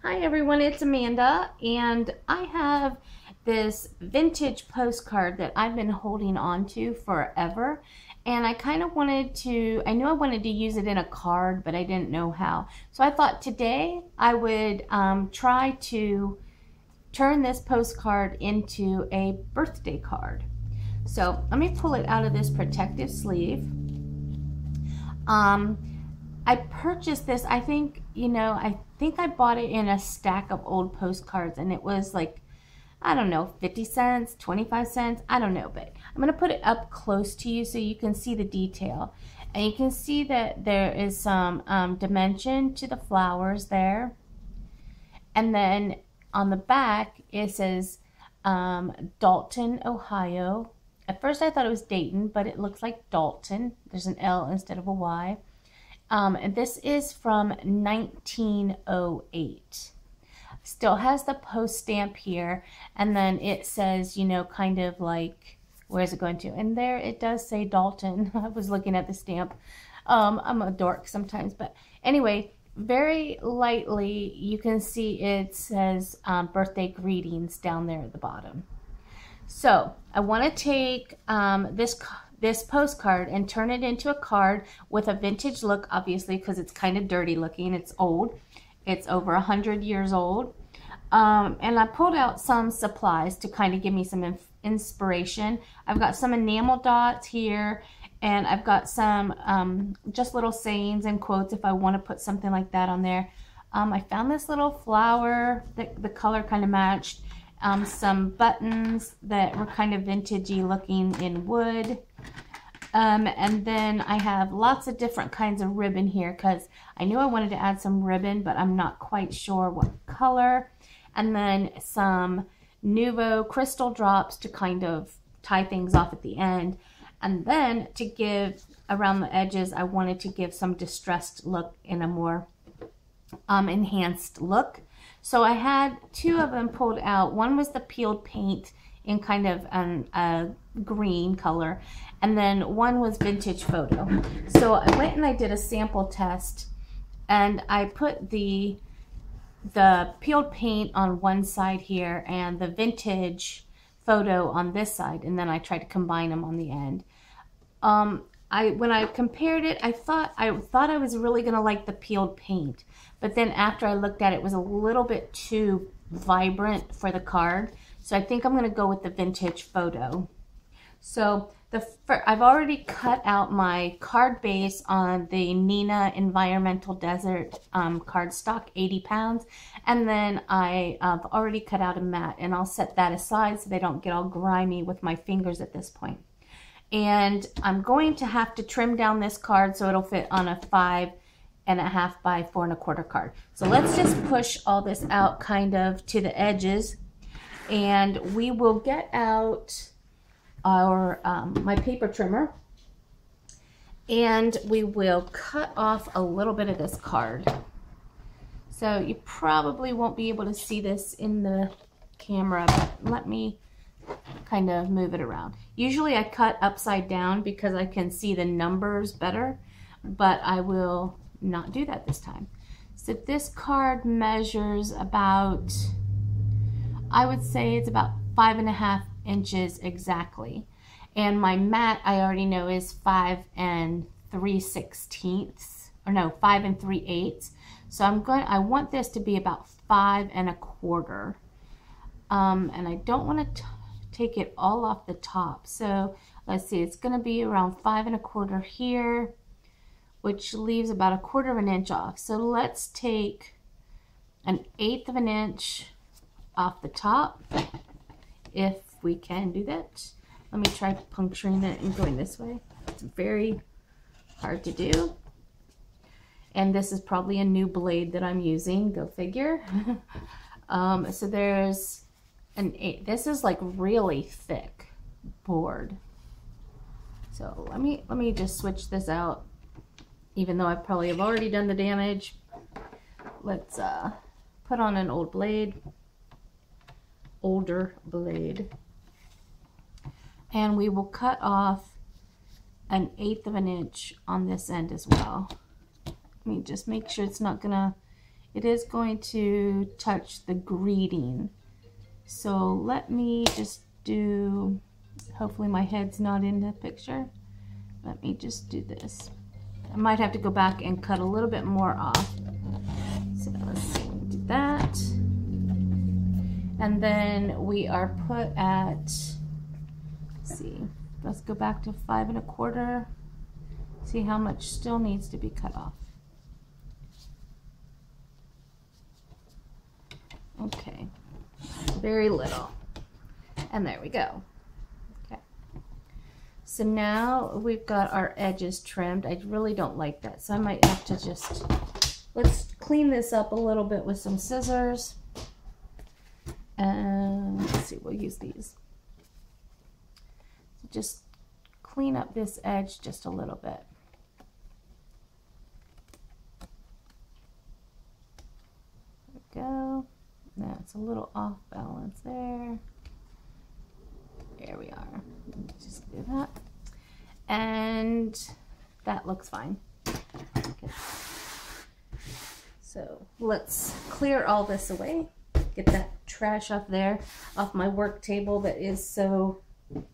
Hi everyone, it's Amanda, and I have this vintage postcard that I've been holding on to forever, and I kind of wanted to, I knew I wanted to use it in a card, but I didn't know how. So I thought today I would try to turn this postcard into a birthday card. So let me pull it out of this protective sleeve. I purchased this, I think I bought it in a stack of old postcards, and it was like, I don't know, 50 cents, 25 cents, I don't know, but I'm going to put it up close to you so you can see the detail. And you can see that there is some dimension to the flowers there. And then on the back, it says Dalton, Ohio. At first I thought it was Dayton, but it looks like Dalton. There's an L instead of a Y. And this is from 1908. Still has the post stamp here, and then it says, kind of like, where is it going to? And there it does say Dalton. I was looking at the stamp. I'm a dork sometimes, but anyway, very lightly you can see it says birthday greetings down there at the bottom. So I want to take this postcard and turn it into a card with a vintage look, obviously, because it's kind of dirty looking. It's old. It's over 100 years old. And I pulled out some supplies to kind of give me some inspiration. I've got some enamel dots here, and I've got some just little sayings and quotes if I want to put something like that on there. I found this little flower that the color kind of matched. Some buttons that were kind of vintagey looking in wood. And then I have lots of different kinds of ribbon here because I knew I wanted to add some ribbon, but I'm not quite sure what color. And then some Nuvo crystal drops to kind of tie things off at the end. And then to give around the edges, I wanted to give some distressed look in a more enhanced look. So I had two of them pulled out. One was the peeled paint in kind of a green color, and then one was vintage photo. So I went and I did a sample test, and I put the peeled paint on one side here and the vintage photo on this side, and then I tried to combine them on the end. When I compared it, I thought I was really gonna like the peeled paint, but then after I looked at it, it was a little bit too vibrant for the card. So I think I'm gonna go with the vintage photo. So I've already cut out my card base on the Nina Environmental Desert cardstock, 80 pounds. And then I've already cut out a mat, and I'll set that aside so they don't get all grimy with my fingers at this point. And I'm going to have to trim down this card so it'll fit on a 5.5 by 4 1/4 card. So let's just push all this out kind of to the edges, and we will get out our my paper trimmer, and we will cut off a little bit of this card. So you probably won't be able to see this in the camera, but let me kind of move it around. Usually I cut upside down because I can see the numbers better, but I will not do that this time. So this card measures about, I would say it's about 5.5 inches exactly. And my mat, I already know, is 5 3/16, or no, 5 3/8. So I want this to be about 5 1/4. And I don't want to take it all off the top. So let's see, it's going to be around 5 1/4 here, which leaves about 1/4 inch off. So let's take 1/8 of an inch off the top, if we can do that. Let me try puncturing it and going this way. It's very hard to do. And this is probably a new blade that I'm using, go figure. So there's this is like really thick board. So let me just switch this out, even though I probably have already done the damage. Let's put on an older blade, and we will cut off 1/8 of an inch on this end as well. Let me just make sure it's not gonna it is going to touch the greeting. So let me just do, hopefully my head's not in the picture. Let me just do this. I might have to go back and cut a little bit more off. So let's see, do that. And then we are put at, let's see, let's go back to 5 1/4. See how much still needs to be cut off. Okay, very little. And there we go. Okay. So now we've got our edges trimmed. I really don't like that, so I might have to just, let's clean this up a little bit with some scissors. And let's see, we'll use these. So just clean up this edge just a little bit. There we go. Now it's a little off balance there. There we are. Just do that. And that looks fine. Okay. So let's clear all this away. Get that trash off there, off my work table that is so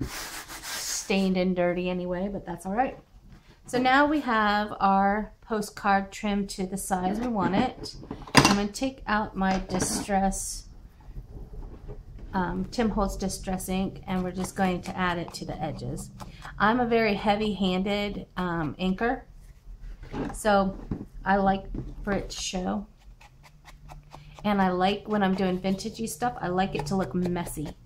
stained and dirty anyway, but that's all right. So now we have our postcard trimmed to the size we want it. I'm going to take out my distress, Tim Holtz Distress ink, and we're just going to add it to the edges. I'm a very heavy-handed inker, so I like for it to show. And I like when I'm doing vintagey stuff, I like it to look messy.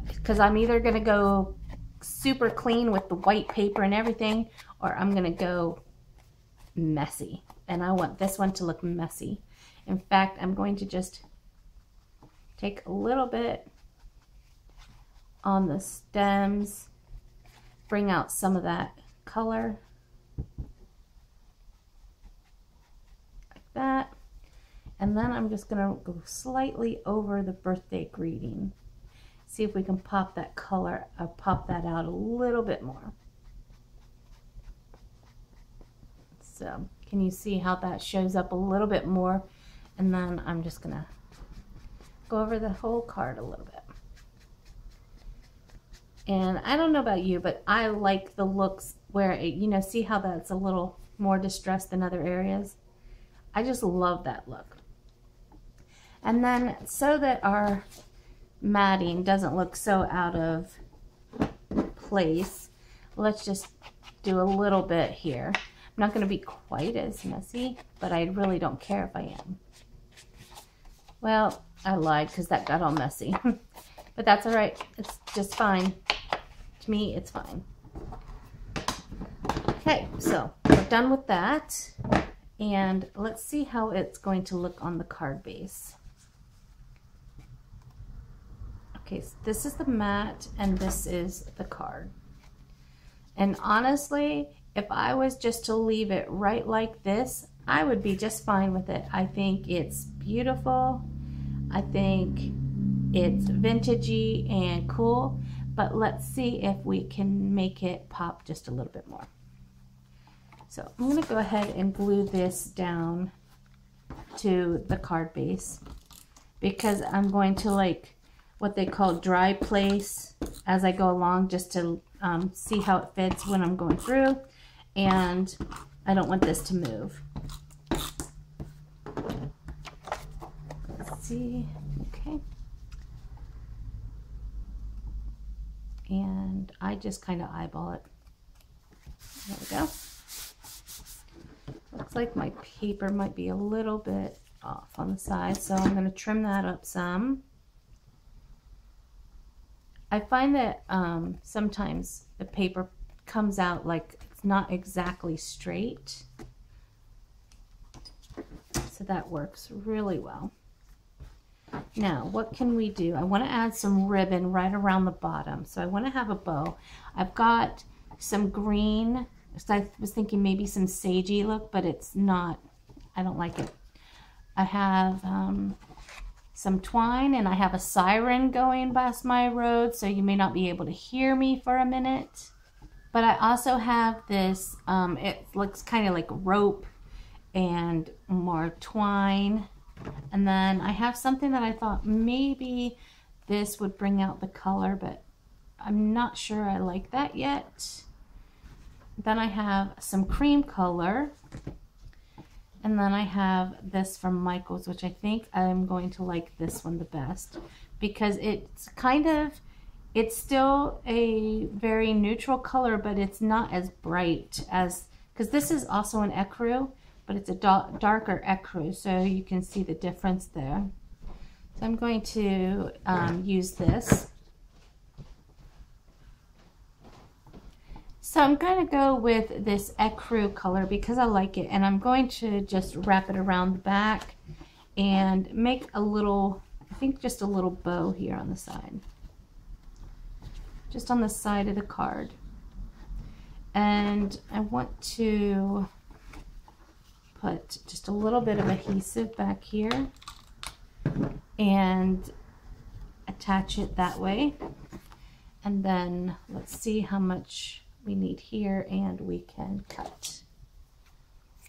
Because I'm either going to go super clean with the white paper and everything, or I'm going to go messy. And I want this one to look messy. In fact, I'm going to just take a little bit on the stems, bring out some of that color, like that. And then I'm just going to go slightly over the birthday greeting. See if we can pop that color, or pop that out a little bit more. So, can you see how that shows up a little bit more? And then I'm just going to go over the whole card a little bit. And I don't know about you, but I like the looks where it, you know, see how that's a little more distressed than other areas? I just love that look. And then so that our matting doesn't look so out of place, let's just do a little bit here. I'm not going to be quite as messy, but I really don't care if I am. Well, I lied because that got all messy. But that's all right. It's just fine. To me, it's fine. Okay, so we're done with that. And let's see how it's going to look on the card base. Okay, so this is the mat and this is the card. And honestly, if I was just to leave it right like this, I would be just fine with it. I think it's beautiful. I think it's vintagey and cool, but let's see if we can make it pop just a little bit more. So I'm going to go ahead and glue this down to the card base because I'm going to like what they call dry place as I go along, just to see how it fits when I'm going through, and I don't want this to move. Let's see, okay. And I just kind of eyeball it. There we go. Looks like my paper might be a little bit off on the side, so I'm going to trim that up some. I find that sometimes the paper comes out like it's not exactly straight, so that works really well. Now, what can we do? I want to add some ribbon right around the bottom, so I want to have a bow. I've got some green, so I was thinking maybe some sagey look, but it's not. I don't like it. I have some twine, and I have a siren going past my road, so you may not be able to hear me for a minute. But I also have this, it looks kind of like rope, and more twine. And then I have something that I thought maybe this would bring out the color, but I'm not sure I like that yet. Then I have some cream color. And then I have this from Michaels, which I think I'm going to like this one the best because it's it's still a very neutral color, but it's not as bright as, because this is also an ecru, but it's a darker ecru, so you can see the difference there. So I'm going to use this. So I'm going to go with this ecru color because I like it, and I'm going to just wrap it around the back and make a little, I think just a little bow here on the side. Just on the side of the card. And I want to put just a little bit of adhesive back here and attach it that way. And then let's see how much we need here, and we can cut.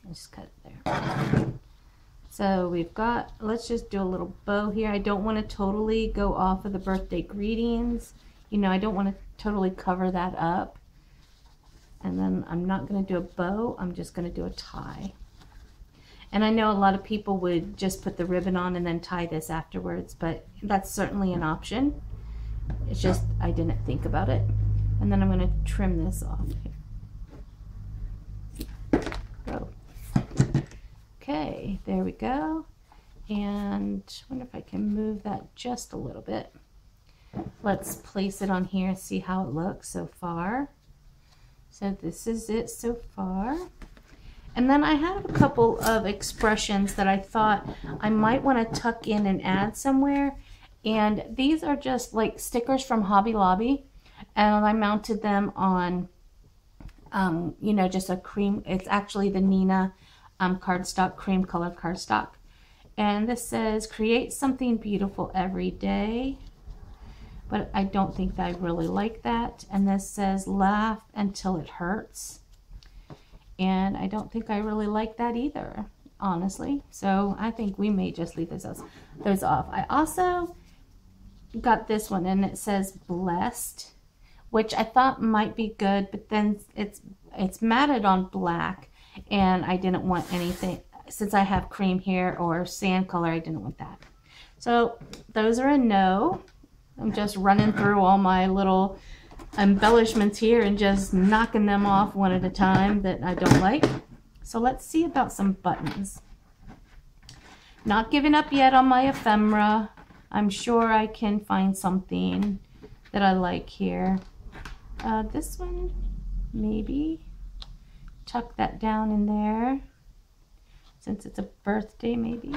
Just cut it there. So we've got, let's just do a little bow here. I don't want to totally go off of the birthday greetings. You know, I don't want to totally cover that up. And then I'm not going to do a bow, I'm just going to do a tie. And I know a lot of people would just put the ribbon on and then tie this afterwards, but that's certainly an option. It's just I didn't think about it. And then I'm going to trim this off here. Go. Okay, there we go. And I wonder if I can move that just a little bit. Let's place it on here and see how it looks so far. So this is it so far. And then I have a couple of expressions that I thought I might want to tuck in and add somewhere. And these are just like stickers from Hobby Lobby. And I mounted them on, you know, just a cream, it's actually the Nina cardstock, cream color cardstock. And this says, create something beautiful every day. But I don't think that I really like that. And this says, laugh until it hurts. And I don't think I really like that either, honestly. So I think we may just leave those off. I also got this one, and it says blessed, which I thought might be good, but then it's matted on black, and I didn't want anything, since I have cream here or sand color, I didn't want that. So those are a no. I'm just running through all my little embellishments here and just knocking them off one at a time that I don't like. So let's see about some buttons. Not giving up yet on my ephemera. I'm sure I can find something that I like here. This one, maybe. Tuck that down in there. Since it's a birthday, maybe.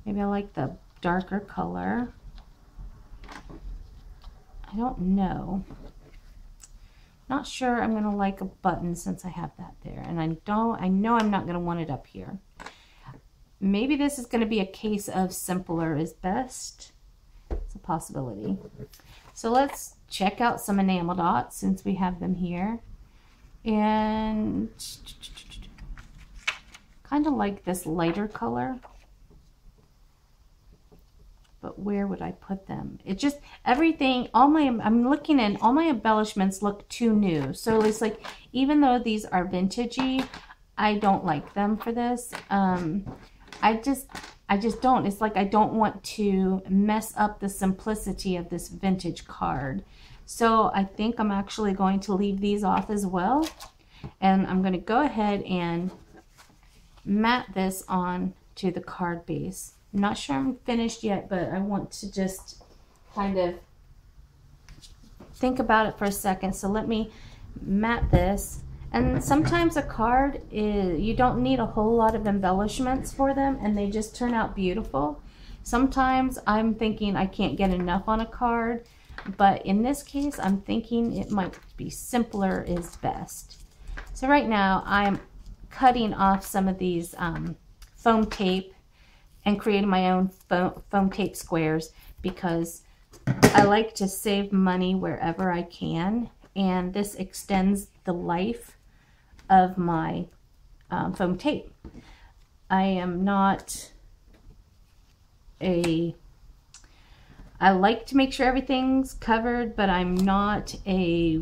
Maybe I like the darker color. I don't know. Not sure I'm gonna like a button since I have that there, and I know I'm not gonna want it up here. Maybe this is gonna be a case of simpler is best. It's a possibility. So let's check out some enamel dots since we have them here, and kind of like this lighter color. But where would I put them? It just, everything, I'm looking at all my embellishments look too new. So it's like, even though these are vintagey, I don't like them for this. I just don't. It's like I don't want to mess up the simplicity of this vintage card. So I think I'm actually going to leave these off as well. And I'm going to go ahead and mat this on to the card base. I'm not sure I'm finished yet, but I want to just kind of think about it for a second. So let me mat this. And sometimes a card is, you don't need a whole lot of embellishments for them, and they just turn out beautiful. Sometimes I'm thinking I can't get enough on a card, but in this case I'm thinking it might be simpler is best. So right now I'm cutting off some of these foam tape and creating my own foam tape squares because I like to save money wherever I can, and this extends the life of my foam tape. I am not I like to make sure everything's covered, but I'm not a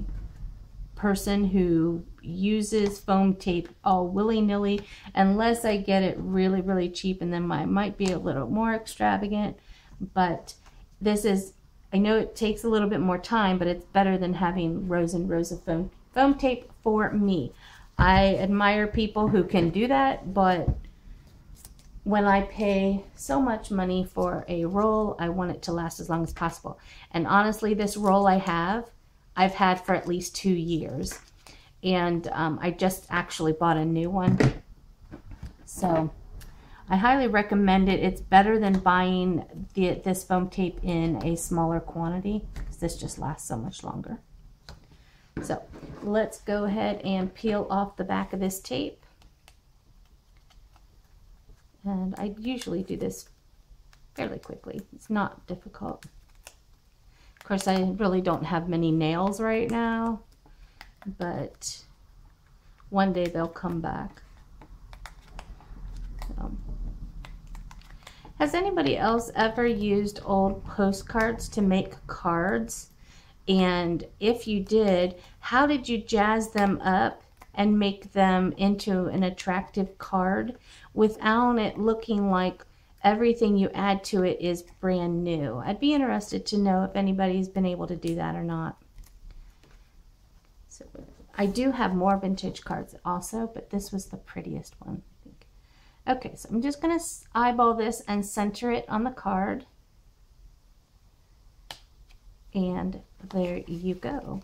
person who uses foam tape all willy-nilly unless I get it really, really cheap, and then I might be a little more extravagant. But this is, I know it takes a little bit more time, but it's better than having rows and rows of foam tape for me. I admire people who can do that, but when I pay so much money for a roll, I want it to last as long as possible. And honestly, this roll I've had for at least 2 years. And I just actually bought a new one. So I highly recommend it. It's better than buying this foam tape in a smaller quantity, because this just lasts so much longer. So let's go ahead and peel off the back of this tape. And I usually do this fairly quickly. It's not difficult. Of course, I really don't have many nails right now, but one day they'll come back. So. Has anybody else ever used old postcards to make cards? And if you did, how did you jazz them up and make them into an attractive card without it looking like everything you add to it is brand new? I'd be interested to know if anybody's been able to do that or not. So I do have more vintage cards also, but this was the prettiest one, I think. Okay, so I'm just going to eyeball this and center it on the card. And there you go.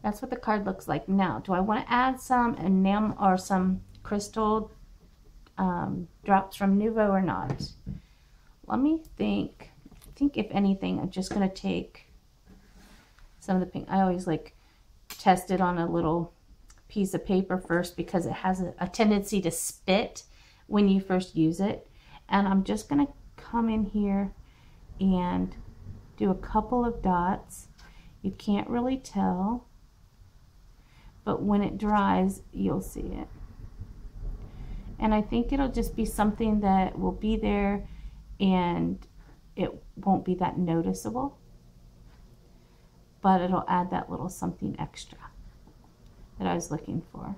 That's what the card looks like. Now, do I want to add some enamel or some crystal drops from Nuvo or not? Let me think. I think if anything, I'm just going to take some of the pink. I always like test it on a little piece of paper first, because it has a tendency to spit when you first use it. And I'm just going to come in here and do a couple of dots. You can't really tell, but when it dries, you'll see it. And I think it'll just be something that will be there and it won't be that noticeable, but it'll add that little something extra that I was looking for.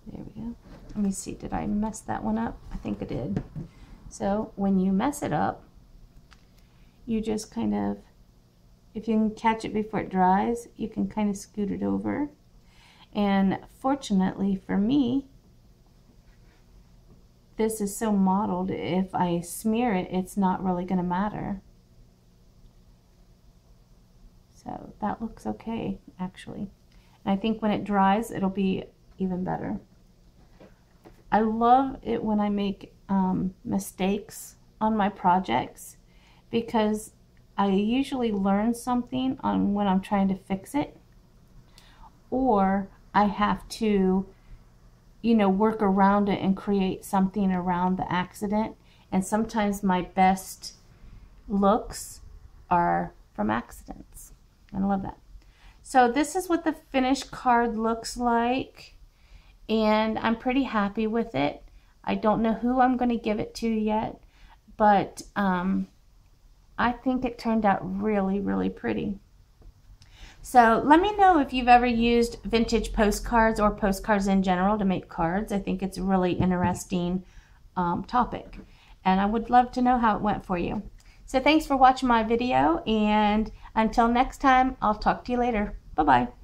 There we go. Let me see, did I mess that one up? I think I did. So when you mess it up, you just kind of, if you can catch it before it dries, you can kind of scoot it over. And fortunately for me, this is so mottled, if I smear it, it's not really going to matter. So that looks okay, actually. And I think when it dries, it'll be even better. I love it when I make mistakes on my projects, because I usually learn something on when I'm trying to fix it, or I have to, you know, work around it and create something around the accident. And sometimes my best looks are from accidents. And I love that. So this is what the finished card looks like, and I'm pretty happy with it. I don't know who I'm going to give it to yet, but I think it turned out really, really pretty. So let me know if you've ever used vintage postcards or postcards in general to make cards. I think it's a really interesting topic, and I would love to know how it went for you. So thanks for watching my video, and until next time, I'll talk to you later. Bye-bye.